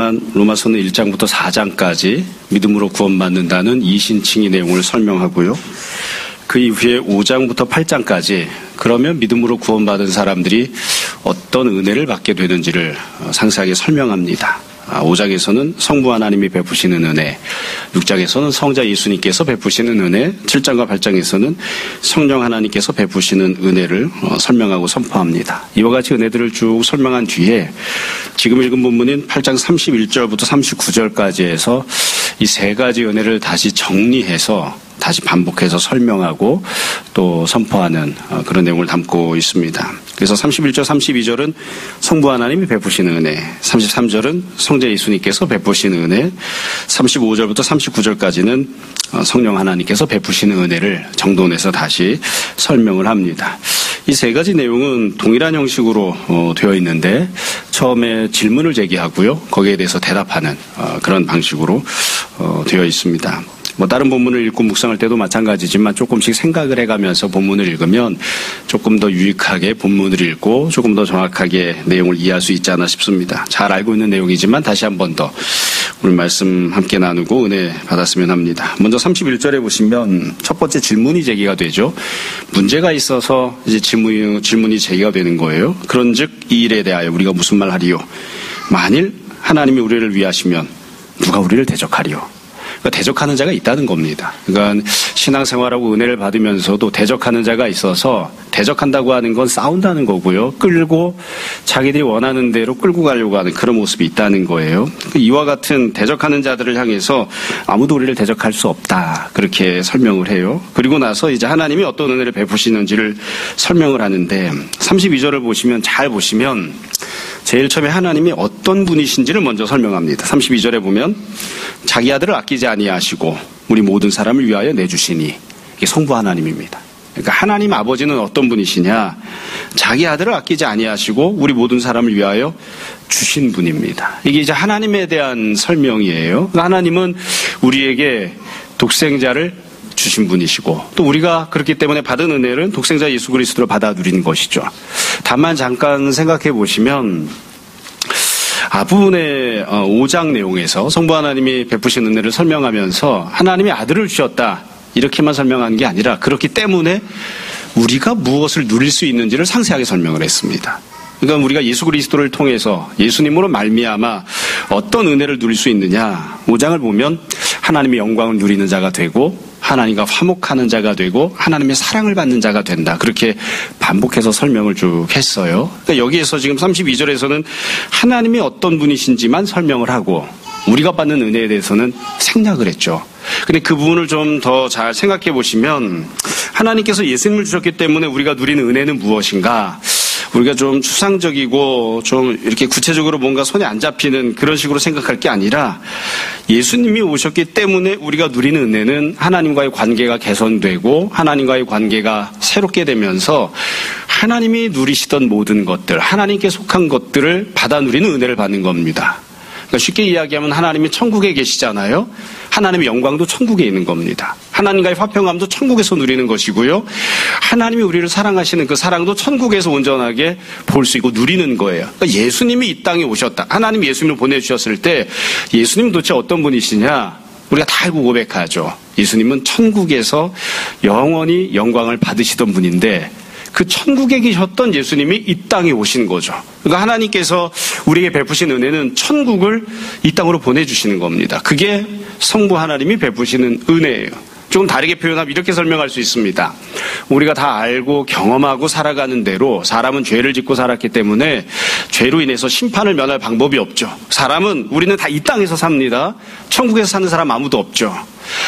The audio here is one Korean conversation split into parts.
아시겠지만 로마서는 1장부터 4장까지 믿음으로 구원받는다는 이신칭의 내용을 설명하고요. 그 이후에 5장부터 8장까지 그러면 믿음으로 구원받은 사람들이 어떤 은혜를 받게 되는지를 상세하게 설명합니다. 5장에서는 성부 하나님이 베푸시는 은혜, 6장에서는 성자 예수님께서 베푸시는 은혜, 7장과 8장에서는 성령 하나님께서 베푸시는 은혜를 설명하고 선포합니다. 이와 같이 은혜들을 쭉 설명한 뒤에 지금 읽은 본문인 8장 31절부터 39절까지 해서 이 세 가지 은혜를 다시 정리해서 다시 반복해서 설명하고 또 선포하는 그런 내용을 담고 있습니다. 그래서 31절, 32절은 성부 하나님이 베푸시는 은혜, 33절은 성자 예수님께서 베푸시는 은혜, 35절부터 39절까지는 성령 하나님께서 베푸시는 은혜를 정돈해서 다시 설명을 합니다. 이 세 가지 내용은 동일한 형식으로 되어 있는데 처음에 질문을 제기하고요. 거기에 대해서 대답하는 그런 방식으로 되어 있습니다. 다른 본문을 읽고 묵상할 때도 마찬가지지만 조금씩 생각을 해가면서 본문을 읽으면 조금 더 유익하게 본문을 읽고 조금 더 정확하게 내용을 이해할 수 있지 않나 싶습니다. 잘 알고 있는 내용이지만 다시 한 번 더 우리 말씀 함께 나누고 은혜 받았으면 합니다. 먼저 31절에 보시면 첫 번째 질문이 제기가 되죠. 문제가 있어서 이제 질문이 제기가 되는 거예요. 그런즉 이 일에 대하여 우리가 무슨 말 하리요? 만일 하나님이 우리를 위하시면 누가 우리를 대적하리요? 그러니까 대적하는 자가 있다는 겁니다. 그러니까 신앙생활하고 은혜를 받으면서도 대적하는 자가 있어서 대적한다고 하는 건 싸운다는 거고요. 끌고 자기들이 원하는 대로 끌고 가려고 하는 그런 모습이 있다는 거예요. 이와 같은 대적하는 자들을 향해서 아무도 우리를 대적할 수 없다. 그렇게 설명을 해요. 그리고 나서 이제 하나님이 어떤 은혜를 베푸시는지를 설명을 하는데 32절을 보시면 잘 보시면 제일 처음에 하나님이 어떤 분이신지를 먼저 설명합니다. 32절에 보면 자기 아들을 아끼지 아니하시고 우리 모든 사람을 위하여 내주시니 이게 성부 하나님입니다. 그러니까 하나님 아버지는 어떤 분이시냐? 자기 아들을 아끼지 아니하시고 우리 모든 사람을 위하여 주신 분입니다. 이게 이제 하나님에 대한 설명이에요. 그러니까 하나님은 우리에게 독생자를 주신 분이시고 또 우리가 그렇기 때문에 받은 은혜는 독생자 예수 그리스도를 받아 누리는 것이죠. 다만 잠깐 생각해 보시면 앞부분의 5장 내용에서 성부 하나님이 베푸신 은혜를 설명하면서 하나님이 아들을 주셨다 이렇게만 설명한 게 아니라 그렇기 때문에 우리가 무엇을 누릴 수 있는지를 상세하게 설명을 했습니다. 그러니까 우리가 예수 그리스도를 통해서 예수님으로 말미암아 어떤 은혜를 누릴 수 있느냐 5장을 보면 하나님의 영광을 누리는 자가 되고 하나님과 화목하는 자가 되고 하나님의 사랑을 받는 자가 된다. 그렇게 반복해서 설명을 쭉 했어요. 그러니까 여기에서 지금 32절에서는 하나님이 어떤 분이신지만 설명을 하고 우리가 받는 은혜에 대해서는 생략을 했죠. 근데 그 부분을 좀 더 잘 생각해 보시면 하나님께서 예수님을 주셨기 때문에 우리가 누리는 은혜는 무엇인가? 우리가 좀 추상적이고 좀 이렇게 구체적으로 뭔가 손에 안 잡히는 그런 식으로 생각할 게 아니라 예수님이 오셨기 때문에 우리가 누리는 은혜는 하나님과의 관계가 개선되고 하나님과의 관계가 새롭게 되면서 하나님이 누리시던 모든 것들, 하나님께 속한 것들을 받아 누리는 은혜를 받는 겁니다. 그러니까 쉽게 이야기하면 하나님이 천국에 계시잖아요. 하나님의 영광도 천국에 있는 겁니다. 하나님과의 화평함도 천국에서 누리는 것이고요. 하나님이 우리를 사랑하시는 그 사랑도 천국에서 온전하게 볼 수 있고 누리는 거예요. 그러니까 예수님이 이 땅에 오셨다. 하나님이 예수님을 보내주셨을 때 예수님은 도대체 어떤 분이시냐? 우리가 다 알고 고백하죠. 예수님은 천국에서 영원히 영광을 받으시던 분인데 그 천국에 계셨던 예수님이 이 땅에 오신 거죠. 그러니까 하나님께서 우리에게 베푸신 은혜는 천국을 이 땅으로 보내주시는 겁니다. 그게 성부 하나님이 베푸시는 은혜예요. 조금 다르게 표현하면 이렇게 설명할 수 있습니다. 우리가 다 알고 경험하고 살아가는 대로 사람은 죄를 짓고 살았기 때문에 죄로 인해서 심판을 면할 방법이 없죠. 우리는 다 이 땅에서 삽니다. 천국에서 사는 사람 아무도 없죠.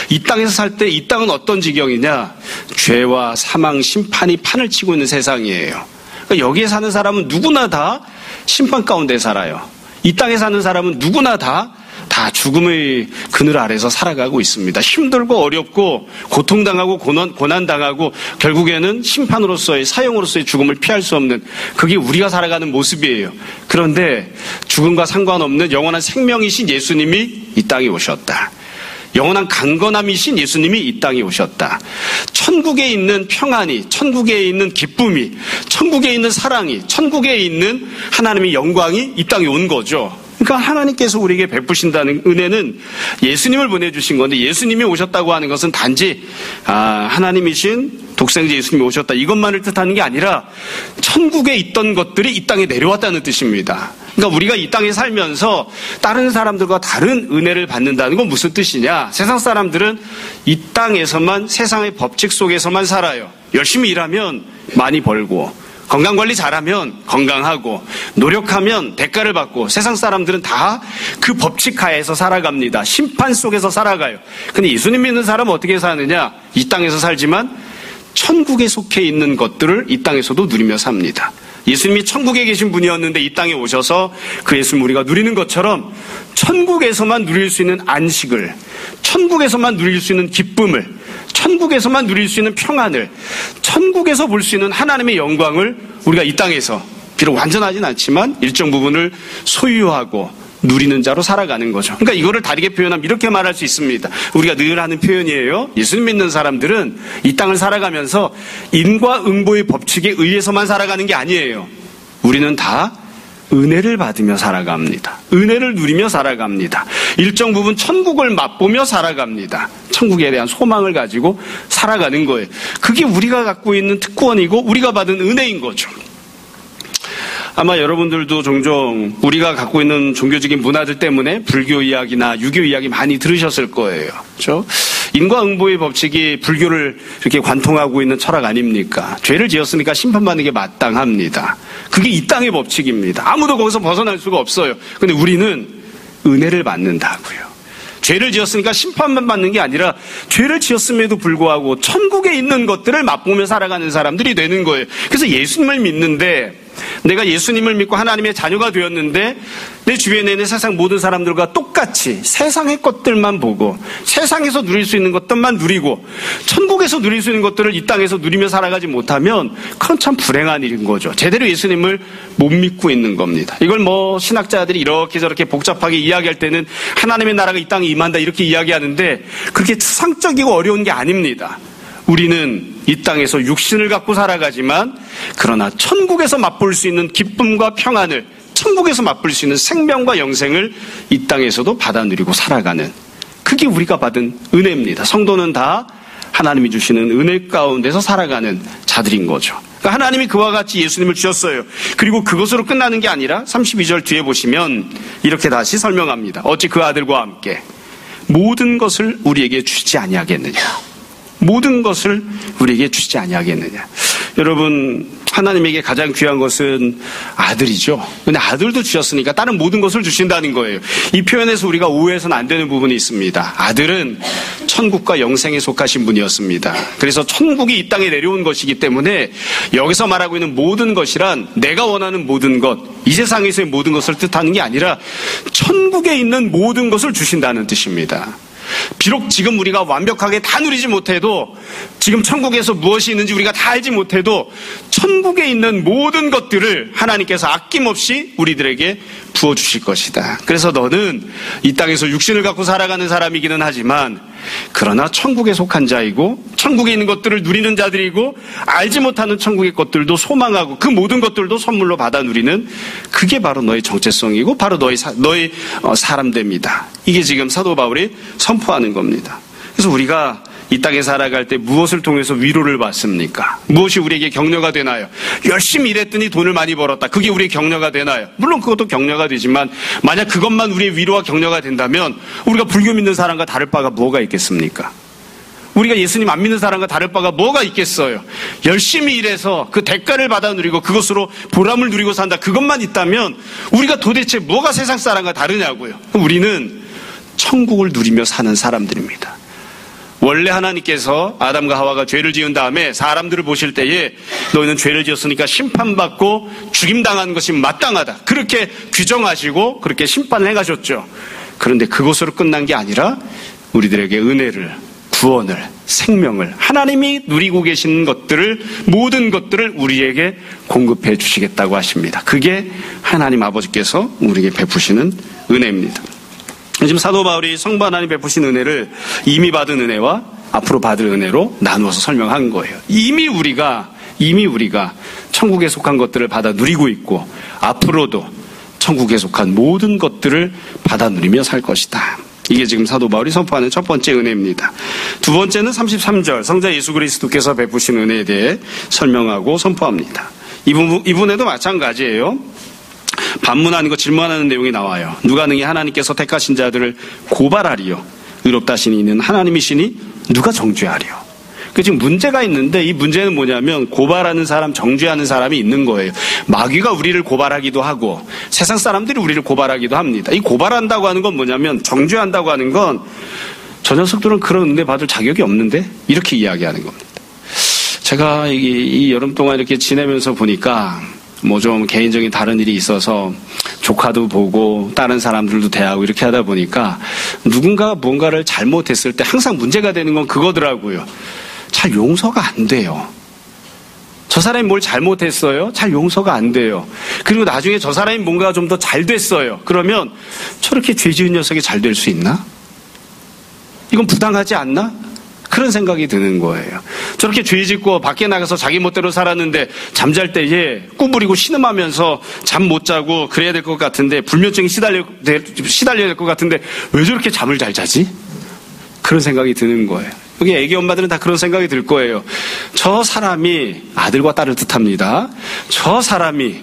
이 땅에서 살 때 이 땅은 어떤 지경이냐? 죄와 사망, 심판이 판을 치고 있는 세상이에요. 그러니까 여기에 사는 사람은 누구나 다 심판 가운데 살아요. 이 땅에 사는 사람은 누구나 다 죽음의 그늘 아래서 살아가고 있습니다. 힘들고 어렵고 고통당하고 고난당하고 결국에는 심판으로서의 사형으로서의 죽음을 피할 수 없는 그게 우리가 살아가는 모습이에요. 그런데 죽음과 상관없는 영원한 생명이신 예수님이 이 땅에 오셨다. 영원한 강건함이신 예수님이 이 땅에 오셨다. 천국에 있는 평안이, 천국에 있는 기쁨이, 천국에 있는 사랑이, 천국에 있는 하나님의 영광이 이 땅에 온 거죠. 그러니까 하나님께서 우리에게 베푸신다는 은혜는 예수님을 보내주신 건데, 예수님이 오셨다고 하는 것은 단지 하나님이신 독생자 예수님이 오셨다 이것만을 뜻하는 게 아니라 천국에 있던 것들이 이 땅에 내려왔다는 뜻입니다. 그러니까 우리가 이 땅에 살면서 다른 사람들과 다른 은혜를 받는다는 건 무슨 뜻이냐? 세상 사람들은 이 땅에서만, 세상의 법칙 속에서만 살아요. 열심히 일하면 많이 벌고, 건강관리 잘하면 건강하고, 노력하면 대가를 받고, 세상 사람들은 다 그 법칙 하에서 살아갑니다. 심판 속에서 살아가요. 근데 예수님 믿는 사람은 어떻게 사느냐? 이 땅에서 살지만 천국에 속해 있는 것들을 이 땅에서도 누리며 삽니다. 예수님이 천국에 계신 분이었는데 이 땅에 오셔서 그 예수님 우리가 누리는 것처럼 천국에서만 누릴 수 있는 안식을, 천국에서만 누릴 수 있는 기쁨을, 천국에서만 누릴 수 있는 평안을, 천국에서 볼 수 있는 하나님의 영광을 우리가 이 땅에서 비록 완전하진 않지만 일정 부분을 소유하고 누리는 자로 살아가는 거죠. 그러니까 이거를 다르게 표현하면 이렇게 말할 수 있습니다. 우리가 늘 하는 표현이에요. 예수님 믿는 사람들은 이 땅을 살아가면서 인과응보의 법칙에 의해서만 살아가는 게 아니에요. 우리는 다 은혜를 받으며 살아갑니다. 은혜를 누리며 살아갑니다. 일정 부분 천국을 맛보며 살아갑니다. 천국에 대한 소망을 가지고 살아가는 거예요. 그게 우리가 갖고 있는 특권이고 우리가 받은 은혜인 거죠. 아마 여러분들도 종종 우리가 갖고 있는 종교적인 문화들 때문에 불교 이야기나 유교 이야기 많이 들으셨을 거예요. 그렇죠? 인과응보의 법칙이 불교를 이렇게 관통하고 있는 철학 아닙니까? 죄를 지었으니까 심판받는 게 마땅합니다. 그게 이 땅의 법칙입니다. 아무도 거기서 벗어날 수가 없어요. 근데 우리는 은혜를 받는다고요. 죄를 지었으니까 심판만 받는 게 아니라 죄를 지었음에도 불구하고 천국에 있는 것들을 맛보며 살아가는 사람들이 되는 거예요. 그래서 예수님을 믿는데, 내가 예수님을 믿고 하나님의 자녀가 되었는데 내 주변에 있는 세상 모든 사람들과 똑같이 세상의 것들만 보고 세상에서 누릴 수 있는 것들만 누리고 천국에서 누릴 수 있는 것들을 이 땅에서 누리며 살아가지 못하면 그건 참 불행한 일인 거죠. 제대로 예수님을 못 믿고 있는 겁니다. 이걸 신학자들이 이렇게 저렇게 복잡하게 이야기할 때는 하나님의 나라가 이 땅에 임한다 이렇게 이야기하는데 그렇게 추상적이고 어려운 게 아닙니다. 우리는 이 땅에서 육신을 갖고 살아가지만 그러나 천국에서 맛볼 수 있는 기쁨과 평안을, 천국에서 맛볼 수 있는 생명과 영생을 이 땅에서도 받아 누리고 살아가는, 그게 우리가 받은 은혜입니다. 성도는 다 하나님이 주시는 은혜 가운데서 살아가는 자들인 거죠. 그러니까 하나님이 그와 같이 예수님을 주셨어요. 그리고 그것으로 끝나는 게 아니라 32절 뒤에 보시면 이렇게 다시 설명합니다. 어찌 그 아들과 함께 모든 것을 우리에게 주지 아니하겠느냐. 모든 것을 우리에게 주지 아니하겠느냐. 여러분, 하나님에게 가장 귀한 것은 아들이죠. 근데 아들도 주셨으니까 다른 모든 것을 주신다는 거예요. 이 표현에서 우리가 오해해서는 안 되는 부분이 있습니다. 아들은 천국과 영생에 속하신 분이었습니다. 그래서 천국이 이 땅에 내려온 것이기 때문에 여기서 말하고 있는 모든 것이란 내가 원하는 모든 것, 이 세상에서의 모든 것을 뜻하는 게 아니라 천국에 있는 모든 것을 주신다는 뜻입니다. 비록 지금 우리가 완벽하게 다 누리지 못해도, 지금 천국에서 무엇이 있는지 우리가 다 알지 못해도 천국에 있는 모든 것들을 하나님께서 아낌없이 우리들에게 부어주실 것이다. 그래서 너는 이 땅에서 육신을 갖고 살아가는 사람이기는 하지만 그러나 천국에 속한 자이고 천국에 있는 것들을 누리는 자들이고 알지 못하는 천국의 것들도 소망하고 그 모든 것들도 선물로 받아 누리는, 그게 바로 너의 정체성이고 바로 너의 사람됨이다. 이게 지금 사도 바울이 선포하는 겁니다. 그래서 우리가 이 땅에 살아갈 때 무엇을 통해서 위로를 받습니까? 무엇이 우리에게 격려가 되나요? 열심히 일했더니 돈을 많이 벌었다. 그게 우리의 격려가 되나요? 물론 그것도 격려가 되지만 만약 그것만 우리의 위로와 격려가 된다면 우리가 불교 믿는 사람과 다를 바가 뭐가 있겠습니까? 우리가 예수님 안 믿는 사람과 다를 바가 뭐가 있겠어요? 열심히 일해서 그 대가를 받아 누리고 그것으로 보람을 누리고 산다. 그것만 있다면 우리가 도대체 뭐가 세상 사람과 다르냐고요. 우리는 천국을 누리며 사는 사람들입니다. 원래 하나님께서 아담과 하와가 죄를 지은 다음에 사람들을 보실 때에 너희는 죄를 지었으니까 심판받고 죽임당하는 것이 마땅하다. 그렇게 규정하시고 그렇게 심판을 해가셨죠. 그런데 그것으로 끝난 게 아니라 우리들에게 은혜를, 구원을, 생명을, 하나님이 누리고 계신 것들을, 모든 것들을 우리에게 공급해 주시겠다고 하십니다. 그게 하나님 아버지께서 우리에게 베푸시는 은혜입니다. 지금 사도 바울이 성부 하나님 베푸신 은혜를 이미 받은 은혜와 앞으로 받을 은혜로 나누어서 설명한 거예요. 이미 우리가 천국에 속한 것들을 받아 누리고 있고 앞으로도 천국에 속한 모든 것들을 받아 누리며 살 것이다. 이게 지금 사도 바울이 선포하는 첫 번째 은혜입니다. 두 번째는 33절 성자 예수 그리스도께서 베푸신 은혜에 대해 설명하고 선포합니다. 이 부분에도 마찬가지예요. 반문하는 거 질문하는 내용이 나와요. 누가 능히 하나님께서 택하신 자들을 고발하리요. 의롭다 하시니 이는 하나님이시니 누가 정죄하리요. 지금 문제가 있는데 이 문제는 뭐냐면 고발하는 사람, 정죄하는 사람이 있는 거예요. 마귀가 우리를 고발하기도 하고 세상 사람들이 우리를 고발하기도 합니다. 이 고발한다고 하는 건 뭐냐면 정죄한다고 하는 건 저 녀석들은 그런 은혜 받을 자격이 없는데 이렇게 이야기하는 겁니다. 제가 이 여름 동안 이렇게 지내면서 보니까 뭐 좀 개인적인 다른 일이 있어서 조카도 보고 다른 사람들도 대하고 이렇게 하다 보니까 누군가가 뭔가를 잘못했을 때 항상 문제가 되는 건 그거더라고요. 잘 용서가 안 돼요. 저 사람이 뭘 잘못했어요? 잘 용서가 안 돼요. 그리고 나중에 저 사람이 뭔가 좀 더 잘 됐어요. 그러면 저렇게 죄 지은 녀석이 잘 될 수 있나? 이건 부당하지 않나? 그런 생각이 드는 거예요. 저렇게 죄 짓고 밖에 나가서 자기 멋대로 살았는데 잠잘 때에 꾸부리고 신음하면서 잠 못 자고 그래야 될 것 같은데 불면증이 시달려야 될 것 같은데 왜 저렇게 잠을 잘 자지? 그런 생각이 드는 거예요. 여기 애기 엄마들은 다 그런 생각이 들 거예요. 저 사람이 아들과 딸을 뜻합니다. 저 사람이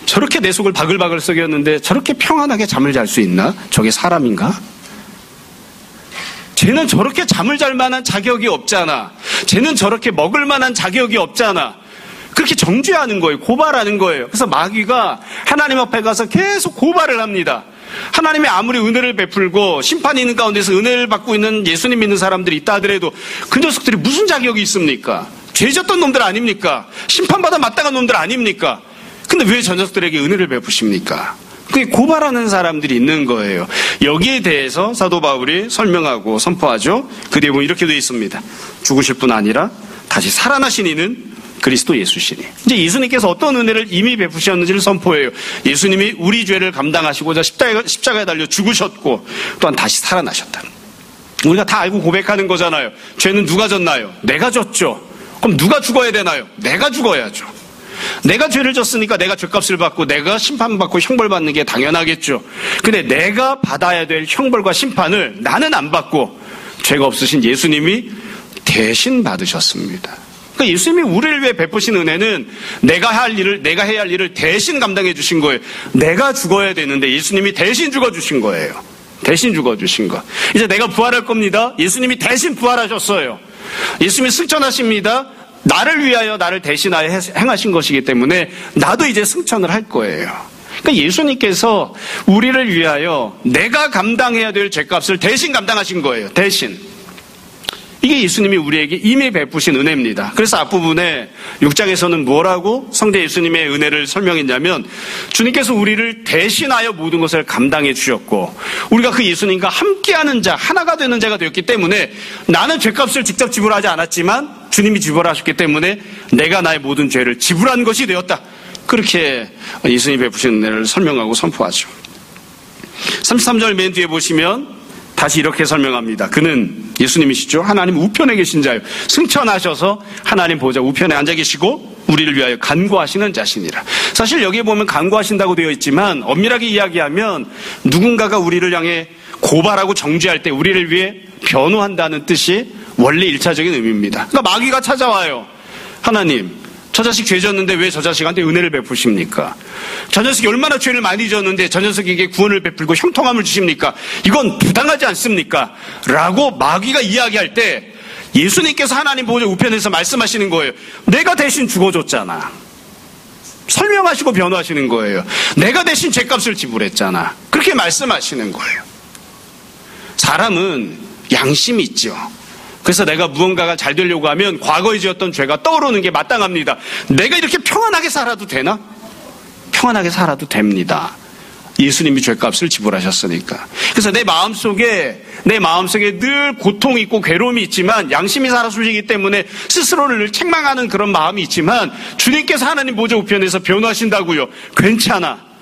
저렇게 내 속을 바글바글 썩였는데 저렇게 평안하게 잠을 잘 수 있나? 저게 사람인가? 쟤는 저렇게 잠을 잘 만한 자격이 없잖아. 쟤는 저렇게 먹을 만한 자격이 없잖아. 그렇게 정죄하는 거예요. 고발하는 거예요. 그래서 마귀가 하나님 앞에 가서 계속 고발을 합니다. 하나님이 아무리 은혜를 베풀고 심판이 있는 가운데서 은혜를 받고 있는 예수님 믿는 사람들이 있다 하더라도 그 녀석들이 무슨 자격이 있습니까? 죄 졌던 놈들 아닙니까? 심판받아 마땅한 놈들 아닙니까? 근데 왜 저 녀석들에게 은혜를 베푸십니까? 그게 고발하는 사람들이 있는 거예요. 여기에 대해서 사도 바울이 설명하고 선포하죠. 그 내용은 이렇게 되어 있습니다. 죽으실 뿐 아니라 다시 살아나신 이는 그리스도 예수시니. 이제 예수님께서 어떤 은혜를 이미 베푸셨는지를 선포해요. 예수님이 우리 죄를 감당하시고자 십자가에 달려 죽으셨고 또한 다시 살아나셨다. 우리가 다 알고 고백하는 거잖아요. 죄는 누가 졌나요? 내가 졌죠. 그럼 누가 죽어야 되나요? 내가 죽어야죠. 내가 죄를 졌으니까 내가 죄값을 받고 내가 심판받고 형벌받는 게 당연하겠죠. 근데 내가 받아야 될 형벌과 심판을 나는 안 받고 죄가 없으신 예수님이 대신 받으셨습니다. 그러니까 예수님이 우리를 위해 베푸신 은혜는 내가 해야 할 일을 대신 감당해 주신 거예요. 내가 죽어야 되는데 예수님이 대신 죽어주신 거예요. 대신 죽어주신 거. 이제 내가 부활할 겁니다. 예수님이 대신 부활하셨어요. 예수님이 승천하십니다. 나를 위하여 나를 대신하여 행하신 것이기 때문에 나도 이제 승천을 할 거예요. 그러니까 예수님께서 우리를 위하여 내가 감당해야 될 죄값을 대신 감당하신 거예요. 대신. 이게 예수님이 우리에게 이미 베푸신 은혜입니다. 그래서 앞부분에 6장에서는 뭐라고 성자 예수님의 은혜를 설명했냐면 주님께서 우리를 대신하여 모든 것을 감당해 주셨고 우리가 그 예수님과 함께하는 자, 하나가 되는 자가 되었기 때문에 나는 죄값을 직접 지불하지 않았지만 주님이 지불하셨기 때문에 내가 나의 모든 죄를 지불한 것이 되었다. 그렇게 예수님이 베푸신 은혜를 설명하고 선포하죠. 33절 맨 뒤에 보시면 다시 이렇게 설명합니다. 그는 예수님이시죠. 하나님 우편에 계신 자요. 승천하셔서 하나님 보좌 우편에 앉아 계시고 우리를 위하여 간구하시는 자시니라. 사실 여기에 보면 간구하신다고 되어 있지만 엄밀하게 이야기하면 누군가가 우리를 향해 고발하고 정죄할 때 우리를 위해 변호한다는 뜻이 원래 1차적인 의미입니다. 그러니까 마귀가 찾아와요. 하나님, 저 자식 죄 졌는데 왜 저 자식한테 은혜를 베푸십니까? 저 녀석이 얼마나 죄를 많이 졌는데 저 녀석에게 구원을 베풀고 형통함을 주십니까? 이건 부당하지 않습니까? 라고 마귀가 이야기할 때 예수님께서 하나님 보좌 우편에서 말씀하시는 거예요. 내가 대신 죽어줬잖아. 설명하시고 변호하시는 거예요. 내가 대신 죄값을 지불했잖아. 그렇게 말씀하시는 거예요. 사람은 양심이 있죠. 그래서 내가 무언가가 잘 되려고 하면 과거에 지었던 죄가 떠오르는 게 마땅합니다. 내가 이렇게 평안하게 살아도 되나? 평안하게 살아도 됩니다. 예수님이 죄값을 지불하셨으니까. 그래서 내 마음속에 늘 고통이 있고 괴로움이 있지만 양심이 살아서시기 때문에 스스로를 늘 책망하는 그런 마음이 있지만 주님께서 하나님 보좌 우편에서 변호하신다고요. 괜찮아.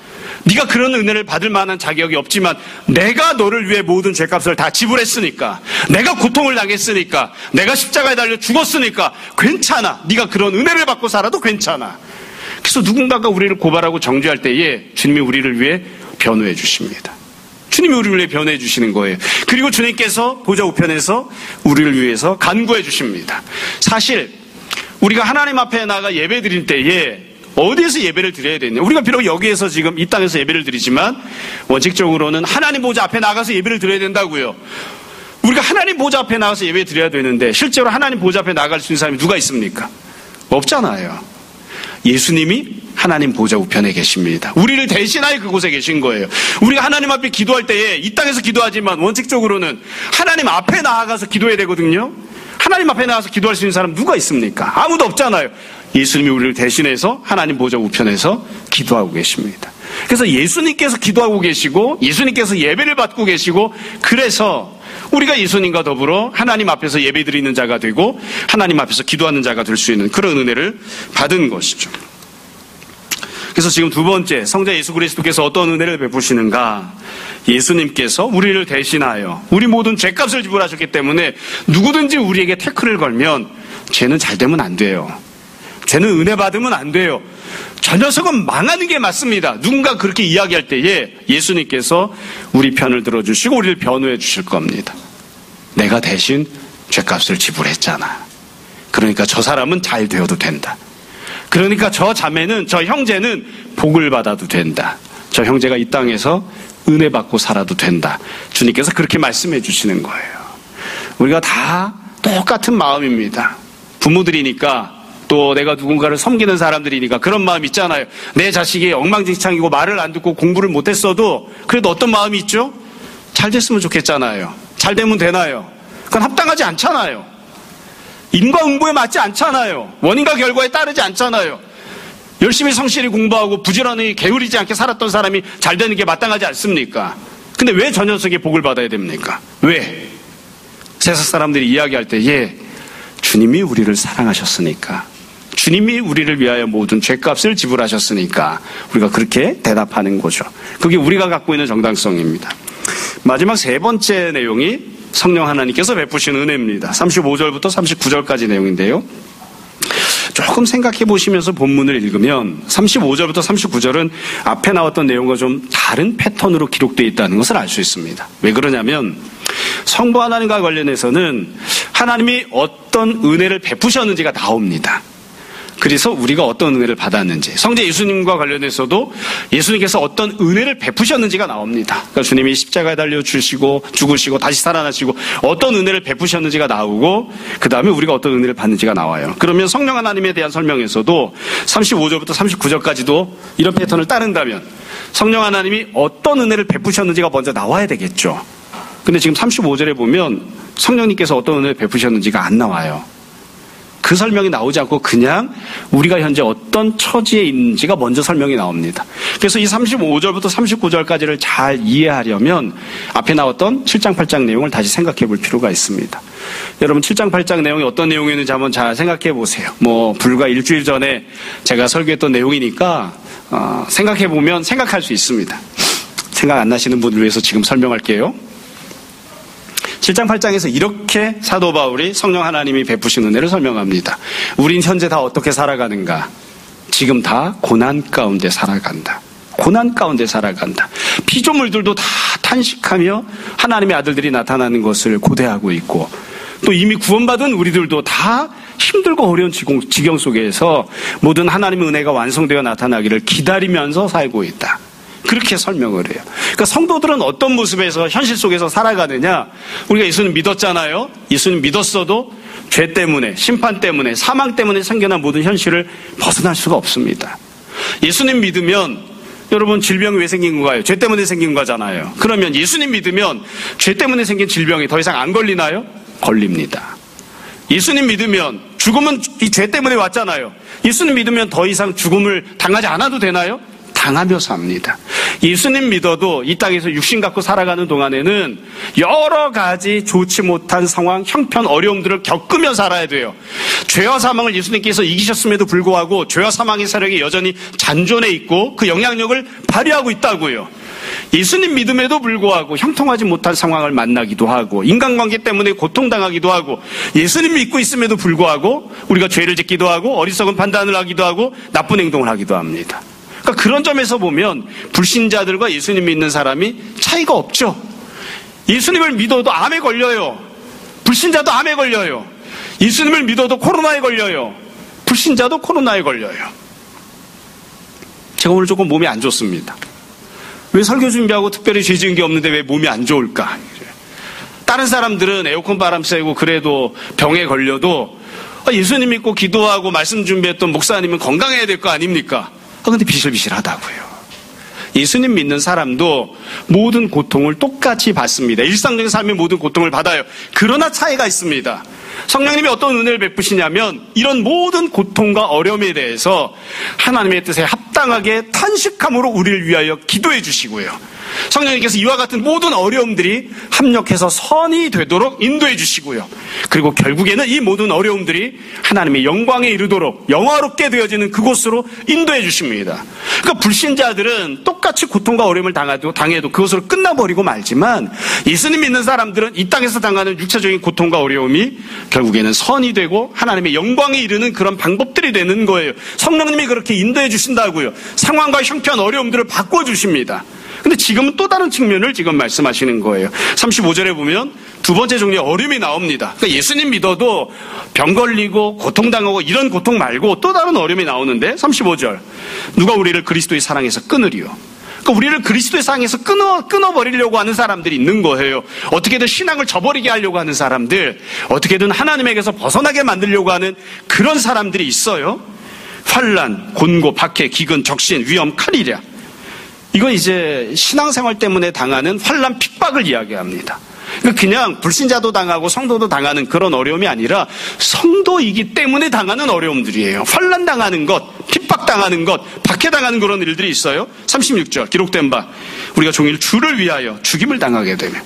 네가 그런 은혜를 받을 만한 자격이 없지만 내가 너를 위해 모든 죄값을 다 지불했으니까 내가 고통을 당했으니까 내가 십자가에 달려 죽었으니까 괜찮아. 네가 그런 은혜를 받고 살아도 괜찮아. 그래서 누군가가 우리를 고발하고 정죄할 때에 주님이 우리를 위해 변호해 주십니다. 주님이 우리를 위해 변호해 주시는 거예요. 그리고 주님께서 보좌 우편에서 우리를 위해서 간구해 주십니다. 사실 우리가 하나님 앞에 나가 예배 드릴 때에 어디에서 예배를 드려야 되냐? 우리가 비록 여기에서 지금 이 땅에서 예배를 드리지만 원칙적으로는 하나님 보좌 앞에 나가서 예배를 드려야 된다고요. 우리가 하나님 보좌 앞에 나가서 예배 드려야 되는데 실제로 하나님 보좌 앞에 나갈 수 있는 사람이 누가 있습니까? 없잖아요. 예수님이 하나님 보좌 우편에 계십니다. 우리를 대신하여 그곳에 계신 거예요. 우리가 하나님 앞에 기도할 때에 이 땅에서 기도하지만 원칙적으로는 하나님 앞에 나아가서 기도해야 되거든요. 하나님 앞에 나가서 기도할 수 있는 사람 누가 있습니까? 아무도 없잖아요. 예수님이 우리를 대신해서 하나님 보좌 우편에서 기도하고 계십니다. 그래서 예수님께서 기도하고 계시고 예수님께서 예배를 받고 계시고 그래서 우리가 예수님과 더불어 하나님 앞에서 예배드리는 자가 되고 하나님 앞에서 기도하는 자가 될 수 있는 그런 은혜를 받은 것이죠. 그래서 지금 두 번째, 성자 예수 그리스도께서 어떤 은혜를 베푸시는가? 예수님께서 우리를 대신하여 우리 모든 죄값을 지불하셨기 때문에 누구든지 우리에게 태클을 걸면 죄는 잘 되면 안 돼요. 죄는 은혜 받으면 안 돼요. 저 녀석은 망하는 게 맞습니다. 누군가 그렇게 이야기할 때에 예수님께서 우리 편을 들어주시고 우리를 변호해 주실 겁니다. 내가 대신 죄값을 지불했잖아. 그러니까 저 사람은 잘 되어도 된다. 그러니까 저 자매는, 저 형제는 복을 받아도 된다. 저 형제가 이 땅에서 은혜 받고 살아도 된다. 주님께서 그렇게 말씀해 주시는 거예요. 우리가 다 똑같은 마음입니다. 부모들이니까 또 내가 누군가를 섬기는 사람들이니까 그런 마음 있잖아요. 내 자식이 엉망진창이고 말을 안 듣고 공부를 못했어도 그래도 어떤 마음이 있죠? 잘 됐으면 좋겠잖아요. 잘 되면 되나요? 그건 합당하지 않잖아요. 인과응보에 맞지 않잖아요. 원인과 결과에 따르지 않잖아요. 열심히 성실히 공부하고 부지런히 게으르지 않게 살았던 사람이 잘 되는 게 마땅하지 않습니까? 근데 왜 저 녀석이 복을 받아야 됩니까? 왜? 세상 사람들이 이야기할 때에 주님이 우리를 사랑하셨으니까, 주님이 우리를 위하여 모든 죄값을 지불하셨으니까 우리가 그렇게 대답하는 거죠. 그게 우리가 갖고 있는 정당성입니다. 마지막 세 번째 내용이 성령 하나님께서 베푸신 은혜입니다. 35절부터 39절까지 내용인데요. 조금 생각해 보시면서 본문을 읽으면 35절부터 39절은 앞에 나왔던 내용과 좀 다른 패턴으로 기록되어 있다는 것을 알 수 있습니다. 왜 그러냐면 성부 하나님과 관련해서는 하나님이 어떤 은혜를 베푸셨는지가 나옵니다. 그래서 우리가 어떤 은혜를 받았는지, 성자 예수님과 관련해서도 예수님께서 어떤 은혜를 베푸셨는지가 나옵니다. 그러니까 주님이 십자가에 달려 주시고 죽으시고 다시 살아나시고 어떤 은혜를 베푸셨는지가 나오고 그 다음에 우리가 어떤 은혜를 받는지가 나와요. 그러면 성령 하나님에 대한 설명에서도 35절부터 39절까지도 이런 패턴을 따른다면 성령 하나님이 어떤 은혜를 베푸셨는지가 먼저 나와야 되겠죠. 근데 지금 35절에 보면 성령님께서 어떤 은혜를 베푸셨는지가 안 나와요. 그 설명이 나오지 않고 그냥 우리가 현재 어떤 처지에 있는지가 먼저 설명이 나옵니다. 그래서 이 35절부터 39절까지를 잘 이해하려면 앞에 나왔던 7장 8장 내용을 다시 생각해 볼 필요가 있습니다. 여러분 7장 8장 내용이 어떤 내용이었는지 한번 잘 생각해 보세요. 불과 일주일 전에 제가 설교했던 내용이니까 생각해 보면 생각할 수 있습니다. 생각 안 나시는 분을 위해서 지금 설명할게요. 7장 8장에서 이렇게 사도 바울이 성령 하나님이 베푸신 은혜를 설명합니다. 우린 현재 다 어떻게 살아가는가? 지금 다 고난 가운데 살아간다. 고난 가운데 살아간다. 피조물들도 다 탄식하며 하나님의 아들들이 나타나는 것을 고대하고 있고 또 이미 구원받은 우리들도 다 힘들고 어려운 지경 속에서 모든 하나님의 은혜가 완성되어 나타나기를 기다리면서 살고 있다. 그렇게 설명을 해요. 그러니까 성도들은 어떤 모습에서 현실 속에서 살아가느냐? 우리가 예수님 믿었잖아요. 예수님 믿었어도 죄 때문에, 심판 때문에, 사망 때문에 생겨난 모든 현실을 벗어날 수가 없습니다. 예수님 믿으면 여러분 질병이 왜 생긴 건가요? 죄 때문에 생긴 거잖아요. 그러면 예수님 믿으면 죄 때문에 생긴 질병이 더 이상 안 걸리나요? 걸립니다. 예수님 믿으면 죽음은 이 죄 때문에 왔잖아요. 예수님 믿으면 더 이상 죽음을 당하지 않아도 되나요? 당하며 삽니다. 예수님 믿어도 이 땅에서 육신 갖고 살아가는 동안에는 여러 가지 좋지 못한 상황, 형편, 어려움들을 겪으며 살아야 돼요. 죄와 사망을 예수님께서 이기셨음에도 불구하고 죄와 사망의 세력이 여전히 잔존해 있고 그 영향력을 발휘하고 있다고요. 예수님 믿음에도 불구하고 형통하지 못한 상황을 만나기도 하고 인간관계 때문에 고통당하기도 하고 예수님 믿고 있음에도 불구하고 우리가 죄를 짓기도 하고 어리석은 판단을 하기도 하고 나쁜 행동을 하기도 합니다. 그러니까 그런 점에서 보면 불신자들과 예수님 믿는 사람이 차이가 없죠. 예수님을 믿어도 암에 걸려요. 불신자도 암에 걸려요. 예수님을 믿어도 코로나에 걸려요. 불신자도 코로나에 걸려요. 제가 오늘 조금 몸이 안 좋습니다. 왜 설교 준비하고 특별히 죄 지은 게 없는데 왜 몸이 안 좋을까? 다른 사람들은 에어컨 바람 쐬고 그래도 병에 걸려도 예수님 믿고 기도하고 말씀 준비했던 목사님은 건강해야 될 거 아닙니까? 근데 비실비실하다고요. 예수님 믿는 사람도 모든 고통을 똑같이 받습니다. 일상적인 삶의 모든 고통을 받아요. 그러나 차이가 있습니다. 성령님이 어떤 은혜를 베푸시냐면 이런 모든 고통과 어려움에 대해서 하나님의 뜻에 합당하게 탄식함으로 우리를 위하여 기도해 주시고요. 성령님께서 이와 같은 모든 어려움들이 합력해서 선이 되도록 인도해 주시고요. 그리고 결국에는 이 모든 어려움들이 하나님의 영광에 이르도록 영화롭게 되어지는 그곳으로 인도해 주십니다. 그러니까 불신자들은 똑같이 고통과 어려움을 당해도 그것으로 끝나버리고 말지만 예수님 믿는 사람들은 이 땅에서 당하는 육체적인 고통과 어려움이 결국에는 선이 되고 하나님의 영광에 이르는 그런 방법들이 되는 거예요. 성령님이 그렇게 인도해 주신다고요. 상황과 형편 어려움들을 바꿔주십니다. 근데 지금은 또 다른 측면을 지금 말씀하시는 거예요. 35절에 보면 두 번째 종류의 어려움이 나옵니다. 그러니까 예수님 믿어도 병 걸리고 고통당하고 이런 고통 말고 또 다른 어려움이 나오는데 35절 누가 우리를 그리스도의 사랑에서 끊으리요. 그러니까 우리를 그리스도의 사랑에서 끊어버리려고 하는 사람들이 있는 거예요. 어떻게든 신앙을 저버리게 하려고 하는 사람들, 어떻게든 하나님에게서 벗어나게 만들려고 하는 그런 사람들이 있어요. 환난, 곤고, 박해, 기근, 적신, 위험, 칼이랴. 이건 이제 신앙생활 때문에 당하는 환난 핍박을 이야기합니다. 그냥 불신자도 당하고 성도도 당하는 그런 어려움이 아니라 성도이기 때문에 당하는 어려움들이에요. 환난 당하는 것, 핍박 당하는 것, 박해 당하는 그런 일들이 있어요. 36절 기록된 바 우리가 종일 주를 위하여 죽임을 당하게 되며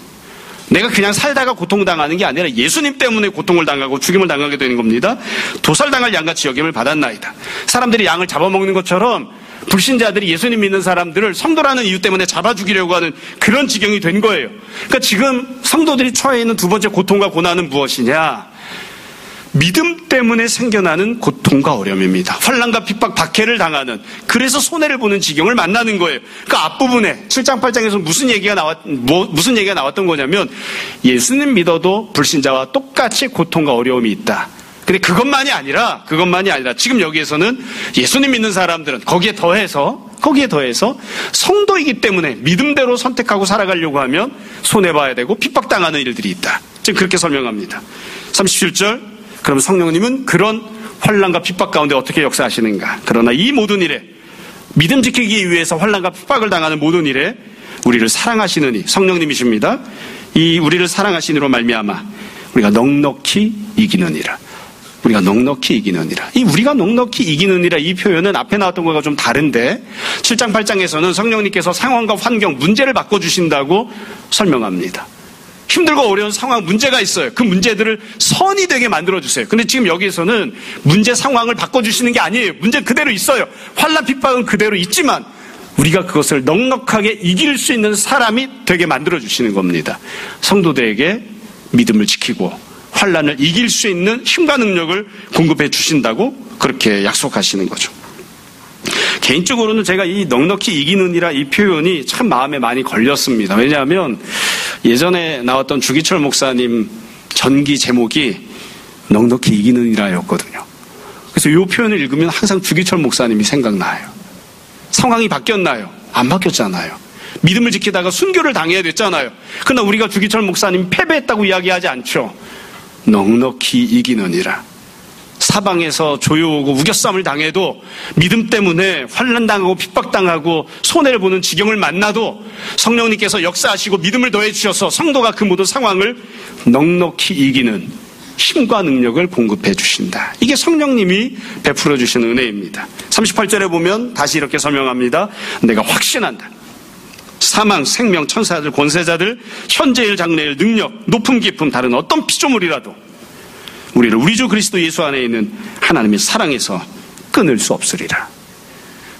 내가 그냥 살다가 고통당하는 게 아니라 예수님 때문에 고통을 당하고 죽임을 당하게 되는 겁니다. 도살당할 양같이 여김을 받았나이다. 사람들이 양을 잡아먹는 것처럼 불신자들이 예수님 믿는 사람들을 성도라는 이유 때문에 잡아 죽이려고 하는 그런 지경이 된 거예요. 그러니까 지금 성도들이 처해 있는 두 번째 고통과 고난은 무엇이냐? 믿음 때문에 생겨나는 고통과 어려움입니다. 환난과 핍박, 박해를 당하는, 그래서 손해를 보는 지경을 만나는 거예요. 그러니까 앞부분에 7장 8장에서 무슨 얘기가 나왔던 거냐면 예수님 믿어도 불신자와 똑같이 고통과 어려움이 있다. 근데 그것만이 아니라 지금 여기에서는 예수님 믿는 사람들은 거기에 더해서 성도이기 때문에 믿음대로 선택하고 살아가려고 하면 손해봐야 되고 핍박당하는 일들이 있다. 지금 그렇게 설명합니다. 37절 그럼 성령님은 그런 환난과 핍박 가운데 어떻게 역사하시는가? 그러나 이 모든 일에 믿음 지키기 위해서 환난과 핍박을 당하는 모든 일에 우리를 사랑하시느니 성령님이십니다. 이 우리를 사랑하시니로 말미암아 우리가 넉넉히 이기느니라. 우리가 넉넉히 이기느니라. 이 우리가 넉넉히 이기느니라 이 표현은 앞에 나왔던 것과 좀 다른데 7장 8장에서는 성령님께서 상황과 환경, 문제를 바꿔주신다고 설명합니다. 힘들고 어려운 상황, 문제가 있어요. 그 문제들을 선이 되게 만들어주세요. 근데 지금 여기에서는 문제 상황을 바꿔주시는 게 아니에요. 문제 그대로 있어요. 환난 핍박은 그대로 있지만 우리가 그것을 넉넉하게 이길 수 있는 사람이 되게 만들어주시는 겁니다. 성도들에게 믿음을 지키고 환난을 이길 수 있는 힘과 능력을 공급해 주신다고 그렇게 약속하시는 거죠. 개인적으로는 제가 이 넉넉히 이기느니라 이 표현이 참 마음에 많이 걸렸습니다. 왜냐하면 예전에 나왔던 주기철 목사님 전기 제목이 넉넉히 이기느니라였거든요. 그래서 이 표현을 읽으면 항상 주기철 목사님이 생각나요. 상황이 바뀌었나요? 안 바뀌었잖아요. 믿음을 지키다가 순교를 당해야 됐잖아요. 그러나 우리가 주기철 목사님 패배했다고 이야기하지 않죠. 넉넉히 이기느니라. 사방에서 조여오고 우겨싸움을 당해도 믿음 때문에 환난당하고 핍박당하고 손해를 보는 지경을 만나도 성령님께서 역사하시고 믿음을 더해 주셔서 성도가 그 모든 상황을 넉넉히 이기는 힘과 능력을 공급해 주신다. 이게 성령님이 베풀어 주시는 은혜입니다. 38절에 보면 다시 이렇게 설명합니다. 내가 확신한다. 사망, 생명, 천사들, 권세자들, 현재일, 장래일, 능력, 높음, 깊음, 다른 어떤 피조물이라도 우리를 우리 주 그리스도 예수 안에 있는 하나님의 사랑에서 끊을 수 없으리라.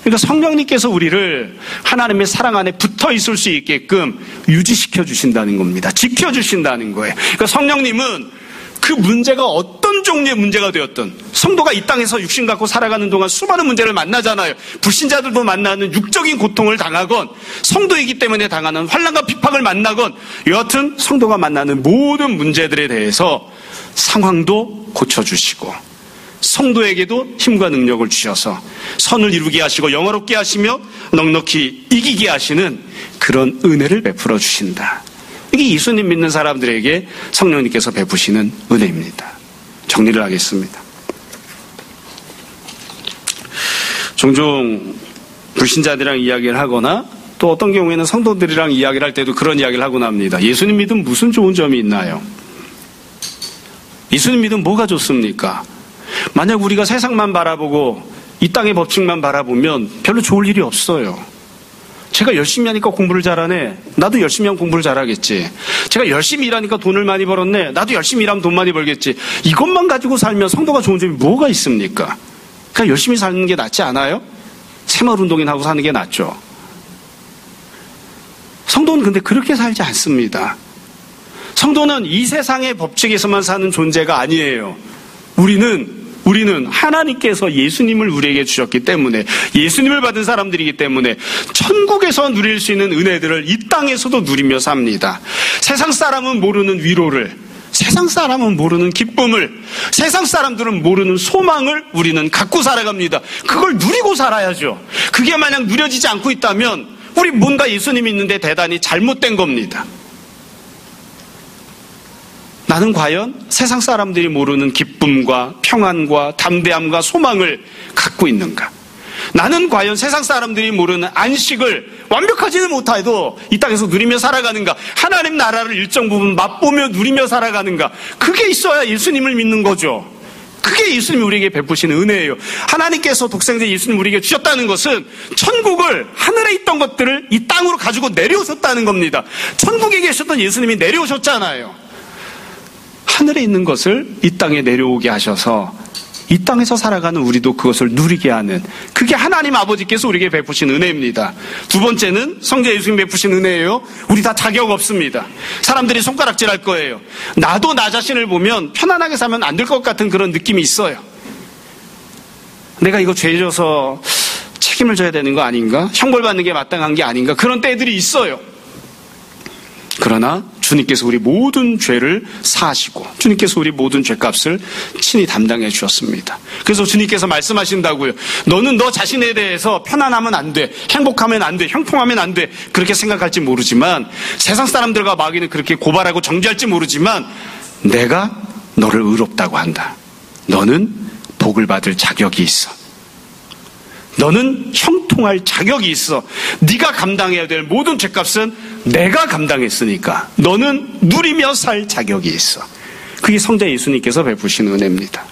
그러니까 성령님께서 우리를 하나님의 사랑 안에 붙어 있을 수 있게끔 유지시켜 주신다는 겁니다. 지켜주신다는 거예요. 그러니까 성령님은 그 문제가 어떤 종류의 문제가 되었든, 성도가 이 땅에서 육신 갖고 살아가는 동안 수많은 문제를 만나잖아요. 불신자들도 만나는 육적인 고통을 당하건, 성도이기 때문에 당하는 환난과 핍박을 만나건, 여하튼 성도가 만나는 모든 문제들에 대해서 상황도 고쳐주시고 성도에게도 힘과 능력을 주셔서 선을 이루게 하시고 영화롭게 하시며 넉넉히 이기게 하시는 그런 은혜를 베풀어 주신다. 이게 예수님 믿는 사람들에게 성령님께서 베푸시는 은혜입니다. 정리를 하겠습니다. 종종 불신자들이랑 이야기를 하거나 또 어떤 경우에는 성도들이랑 이야기를 할 때도 그런 이야기를 하곤 합니다. 예수님 믿으면 무슨 좋은 점이 있나요? 예수님 믿으면 뭐가 좋습니까? 만약 우리가 세상만 바라보고 이 땅의 법칙만 바라보면 별로 좋을 일이 없어요. 제가 열심히 하니까 공부를 잘하네. 나도 열심히 하면 공부를 잘하겠지. 제가 열심히 일하니까 돈을 많이 벌었네. 나도 열심히 일하면 돈 많이 벌겠지. 이것만 가지고 살면 성도가 좋은 점이 뭐가 있습니까? 그냥 열심히 사는 게 낫지 않아요? 새마을운동인 하고 사는 게 낫죠. 성도는 근데 그렇게 살지 않습니다. 성도는 이 세상의 법칙에서만 사는 존재가 아니에요. 우리는 하나님께서 예수님을 우리에게 주셨기 때문에, 예수님을 받은 사람들이기 때문에 천국에서 누릴 수 있는 은혜들을 이 땅에서도 누리며 삽니다. 세상 사람은 모르는 위로를, 세상 사람은 모르는 기쁨을, 세상 사람들은 모르는 소망을 우리는 갖고 살아갑니다. 그걸 누리고 살아야죠. 그게 만약 누려지지 않고 있다면 우리 뭔가 예수님이 있는데 대단히 잘못된 겁니다. 나는 과연 세상 사람들이 모르는 기쁨과 평안과 담대함과 소망을 갖고 있는가? 나는 과연 세상 사람들이 모르는 안식을 완벽하지는 못해도 이 땅에서 누리며 살아가는가? 하나님 나라를 일정 부분 맛보며 누리며 살아가는가? 그게 있어야 예수님을 믿는 거죠. 그게 예수님이 우리에게 베푸시는 은혜예요. 하나님께서 독생자 예수님 우리에게 주셨다는 것은 천국을, 하늘에 있던 것들을 이 땅으로 가지고 내려오셨다는 겁니다. 천국에 계셨던 예수님이 내려오셨잖아요. 하늘에 있는 것을 이 땅에 내려오게 하셔서 이 땅에서 살아가는 우리도 그것을 누리게 하는, 그게 하나님 아버지께서 우리에게 베푸신 은혜입니다. 두 번째는 성자 예수님 베푸신 은혜예요. 우리 다 자격 없습니다. 사람들이 손가락질할 거예요. 나도 나 자신을 보면 편안하게 살면 안 될 것 같은 그런 느낌이 있어요. 내가 이거 죄 져서 책임을 져야 되는 거 아닌가? 형벌받는 게 마땅한 게 아닌가? 그런 때들이 있어요. 그러나 주님께서 우리 모든 죄를 사하시고 주님께서 우리 모든 죄값을 친히 담당해 주셨습니다. 그래서 주님께서 말씀하신다고요. 너는 너 자신에 대해서 편안하면 안 돼, 행복하면 안 돼, 형통하면 안 돼, 그렇게 생각할지 모르지만, 세상 사람들과 마귀는 그렇게 고발하고 정죄할지 모르지만, 내가 너를 의롭다고 한다. 너는 복을 받을 자격이 있어. 너는 형통할 자격이 있어. 네가 감당해야 될 모든 죄값은 내가 감당했으니까 너는 누리며 살 자격이 있어. 그게 성자 예수님께서 베푸신 은혜입니다.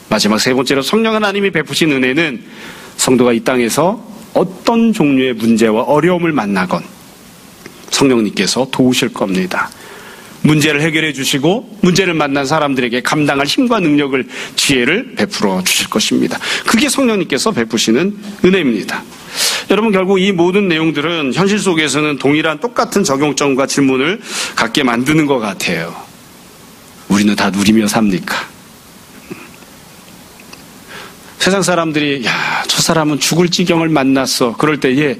마지막 세 번째로 성령 하나님이 베푸신 은혜는 성도가 이 땅에서 어떤 종류의 문제와 어려움을 만나건 성령님께서 도우실 겁니다. 문제를 해결해 주시고 문제를 만난 사람들에게 감당할 힘과 능력을, 지혜를 베풀어 주실 것입니다. 그게 성령님께서 베푸시는 은혜입니다. 여러분, 결국 이 모든 내용들은 현실 속에서는 동일한 똑같은 적용점과 질문을 갖게 만드는 것 같아요. 우리는 다 누리며 삽니까? 세상 사람들이 저 사람은 죽을 지경을 만났어. 그럴 때에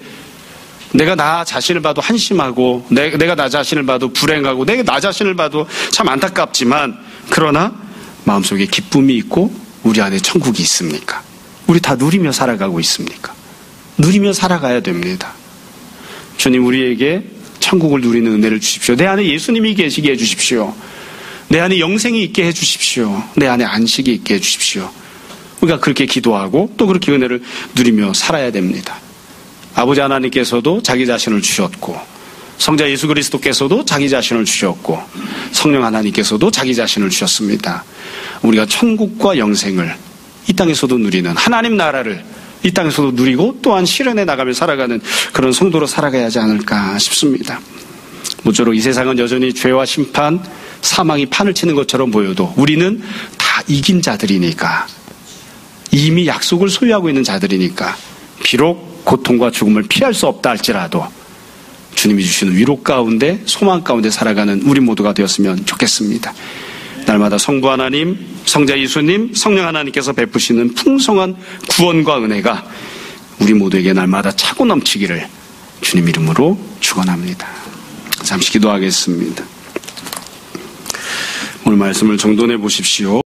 내가 나 자신을 봐도 한심하고, 내가 나 자신을 봐도 불행하고, 내가 나 자신을 봐도 참 안타깝지만, 그러나 마음속에 기쁨이 있고 우리 안에 천국이 있습니까? 우리 다 누리며 살아가고 있습니까? 누리며 살아가야 됩니다. 주님, 우리에게 천국을 누리는 은혜를 주십시오. 내 안에 예수님이 계시게 해주십시오. 내 안에 영생이 있게 해주십시오. 내 안에 안식이 있게 해주십시오. 우리가 그렇게 기도하고 또 그렇게 은혜를 누리며 살아야 됩니다. 아버지 하나님께서도 자기 자신을 주셨고, 성자 예수 그리스도께서도 자기 자신을 주셨고, 성령 하나님께서도 자기 자신을 주셨습니다. 우리가 천국과 영생을 이 땅에서도 누리는, 하나님 나라를 이 땅에서도 누리고 또한 실현해 나가며 살아가는 그런 성도로 살아가야 하지 않을까 싶습니다. 모쪼록 이 세상은 여전히 죄와 심판, 사망이 판을 치는 것처럼 보여도 우리는 다 이긴 자들이니까, 이미 약속을 소유하고 있는 자들이니까 비록 고통과 죽음을 피할 수 없다 할지라도 주님이 주시는 위로 가운데 소망 가운데 살아가는 우리 모두가 되었으면 좋겠습니다. 날마다 성부 하나님, 성자 예수님, 성령 하나님께서 베푸시는 풍성한 구원과 은혜가 우리 모두에게 날마다 차고 넘치기를 주님 이름으로 축원합니다. 잠시 기도하겠습니다. 오늘 말씀을 정돈해 보십시오.